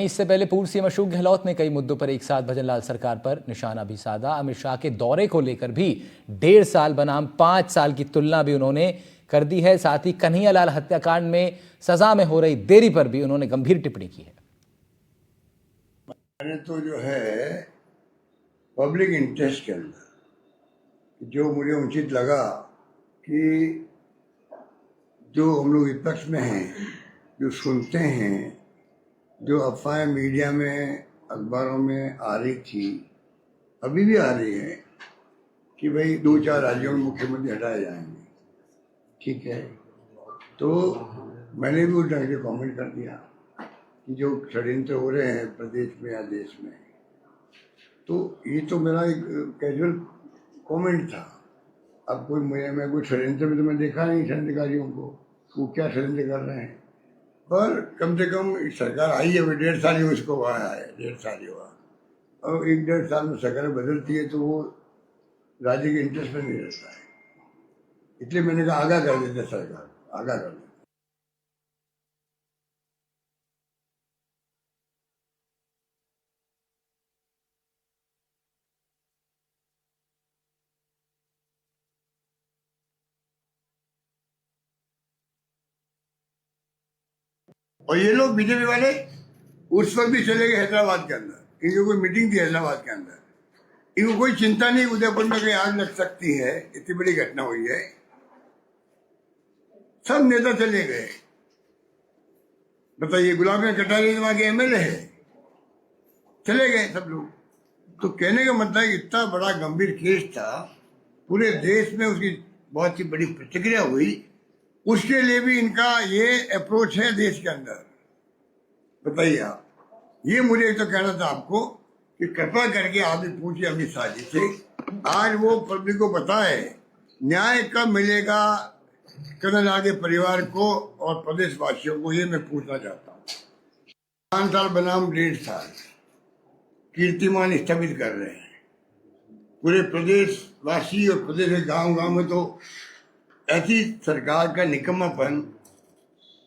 इससे पहले पूर्व सीएम अशोक गहलोत ने कई मुद्दों पर एक साथ भजनलाल सरकार पर निशाना भी साधा। अमित शाह के दौरे को लेकर भी 1.5 साल बनाम 5 साल की तुलना भी उन्होंने कर दी है। साथ ही कन्हैयालाल हत्याकांड में सजा में हो रही देरी पर भी उन्होंने गंभीर टिप्पणी की है। मैंने तो जो है पब्लिक इंटरेस्ट के अंदर जो मुझे उचित लगा कि जो हम लोग विपक्ष में हैं, जो सुनते हैं, जो अफवाहें मीडिया में अखबारों में आ रही थी, अभी भी आ रही है कि भाई 2-4 राज्यों में मुख्यमंत्री हटाए जाएंगे, ठीक है, तो मैंने भी उस ढंग से कॉमेंट कर दिया कि जो षड्यंत्र हो रहे हैं प्रदेश में या देश में, तो ये तो मेरा एक कैजुअल कमेंट था। अब कोई मैं कोई षड्यंत्र में तो मैं देखा नहीं षड्यंत्रकारियों को, वो क्या षड्यंत्र कर रहे हैं, पर कम से कम सरकार आई है, 1.5 साल ही उसको हुआ है, 1.5 साल ही हुआ, और 1-1.5 साल में सरकार बदलती है तो वो राज्य के इंटरेस्ट में नहीं रहता है, इसलिए मैंने कहा आगाह कर देते सरकार, आगाह कर देते। और ये लोग बीजेपी वाले उस वक्त भी चले गए हैदराबाद के अंदर, इनको कोई मीटिंग थी हैदराबाद के अंदर, इनको कोई चिंता नहीं उदयपुर में कहीं आग लग सकती है, इतनी बड़ी घटना हुई है, सब नेता चले गए। बताइए, गुलाब सिंह कटारिया वहां के एमएलए है, चले गए सब लोग। तो कहने का मतलब इतना बड़ा गंभीर केस था, पूरे देश में उसकी बहुत ही बड़ी प्रतिक्रिया हुई, उसके लिए भी इनका ये अप्रोच है देश के अंदर। बताइए आप, ये मुझे एक तो कहना था आपको कि कृपया करके आप भी पूछिए अमित शाह जी से, आज वो पब्लिक को बताए न्याय कब मिलेगा कन्हैयालाल के परिवार को और प्रदेशवासियों को, ये मैं पूछना चाहता हूँ। 5 साल बनाम 1.5 साल कीर्तिमान स्थगित कर रहे हैं पूरे प्रदेशवासी, और प्रदेश के गांव में तो ऐसी सरकार का निकम्मापन,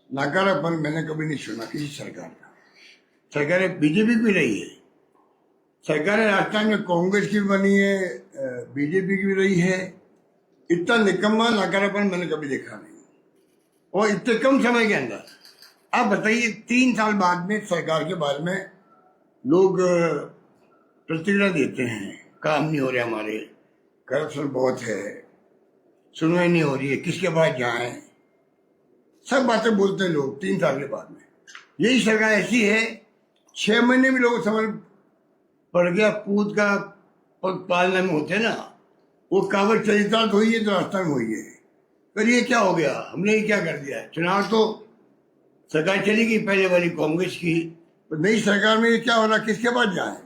नाकारापन मैंने कभी नहीं सुना किसी सरकार का। सरकारें बीजेपी की रही है, सरकारें राजस्थान में कांग्रेस की बनी है, बीजेपी की भी रही है, इतना निकम्मा नाकारापन मैंने कभी देखा नहीं, और इतने कम समय के अंदर। आप बताइए, 3 साल बाद में सरकार के बारे में लोग प्रतिक्रिया देते हैं, काम नहीं हो रहे हमारे, करप्शन बहुत है, सुनवाई नहीं हो रही है, किसके पास जाएं, सब बातें बोलते हैं लोग 3 साल के बाद में। यही सरकार ऐसी है, 6 महीने भी लोग समझ पड़ गया, पूत का पग पालने में होते ना, वो कावड़ चरितार्थ हुई है तो राजस्थान में हुई है। पर ये क्या हो गया, हमने ये क्या कर दिया है? चुनाव तो सरकार चली गई पहले वाली कांग्रेस की, तो नई सरकार में ये क्या हो रहा, किसके पास जाए?